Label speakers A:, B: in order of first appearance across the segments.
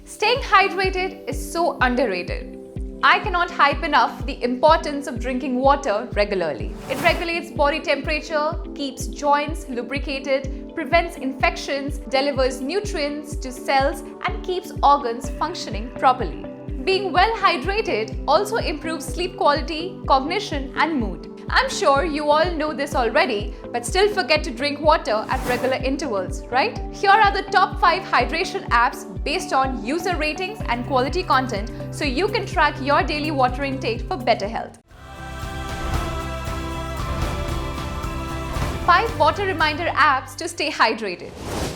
A: Staying hydrated is so underrated. I cannot hype enough the importance of drinking water regularly. It regulates body temperature, keeps joints lubricated, prevents infections, delivers nutrients to cells, and keeps organs functioning properly. Being well hydrated also improves sleep quality, cognition, and mood. I'm sure you all know this already, but still forget to drink water at regular intervals, right? Here are the top 5 hydration apps based on user ratings and quality content so you can track your daily water intake for better health. 5 water reminder apps to stay hydrated.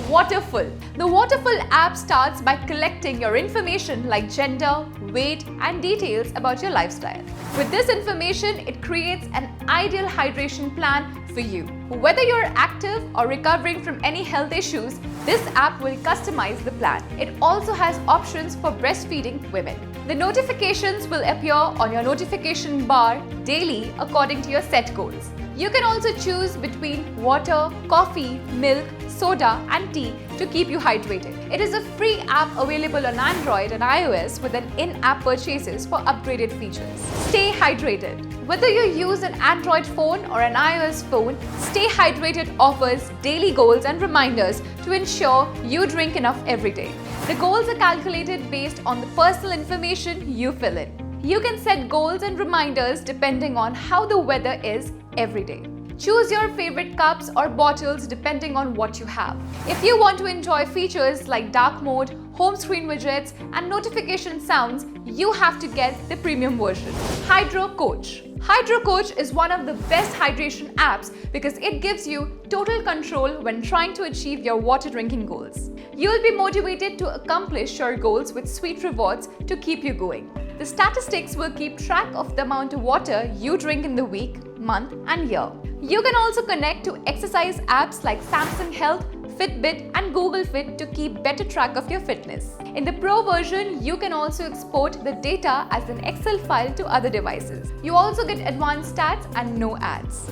A: Waterfall. The Waterfall app starts by collecting your information like gender, weight, and details about your lifestyle. With this information, it creates an ideal hydration plan for you. Whether you're active or recovering from any health issues, this app will customize the plan. It also has options for breastfeeding women. The notifications will appear on your notification bar daily according to your set goals. You can also choose between water, coffee, milk, soda, and tea to keep you hydrated. It is a free app available on Android and iOS with an in-app purchases for upgraded features. Stay hydrated. Whether you use an Android phone or an iOS phone, Stay Hydrated offers daily goals and reminders to ensure you drink enough every day. The goals are calculated based on the personal information you fill in. You can set goals and reminders depending on how the weather is every day. Choose your favorite cups or bottles depending on what you have. If you want to enjoy features like dark mode, home screen widgets, and notification sounds, you have to get the premium version. HydroCoach. HydroCoach is one of the best hydration apps because it gives you total control when trying to achieve your water drinking goals. You'll be motivated to accomplish your goals with sweet rewards to keep you going. The statistics will keep track of the amount of water you drink in the week, month, and year. You can also connect to exercise apps like Samsung Health, Fitbit, and Google Fit to keep better track of your fitness. In the Pro version, you can also export the data as an Excel file to other devices. You also get advanced stats and no ads.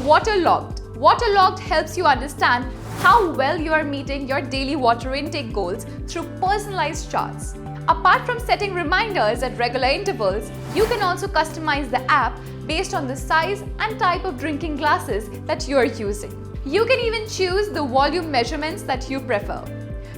A: Waterlogged. Waterlogged helps you understand how well you are meeting your daily water intake goals through personalized charts. Apart from setting reminders at regular intervals, you can also customize the app based on the size and type of drinking glasses that you are using. You can even choose the volume measurements that you prefer.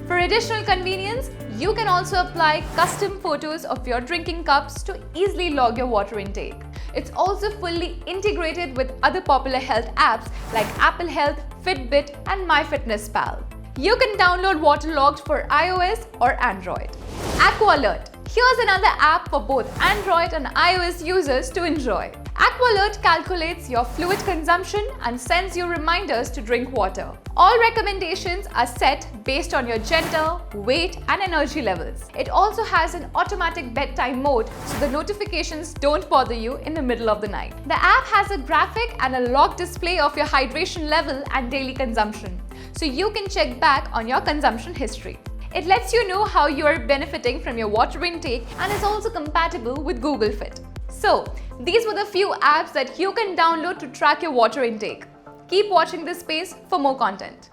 A: For additional convenience, you can also apply custom photos of your drinking cups to easily log your water intake. It's also fully integrated with other popular health apps like Apple Health, Fitbit, and MyFitnessPal. You can download Waterlogged for iOS or Android. Aqua Alert. Here's another app for both Android and iOS users to enjoy. Aqua Alert calculates your fluid consumption and sends you reminders to drink water. All recommendations are set based on your gender, weight, and energy levels. It also has an automatic bedtime mode so the notifications don't bother you in the middle of the night. The app has a graphic and a log display of your hydration level and daily consumption, so you can check back on your consumption history. It lets you know how you are benefiting from your water intake and is also compatible with Google Fit. So, these were the few apps that you can download to track your water intake. Keep watching this space for more content.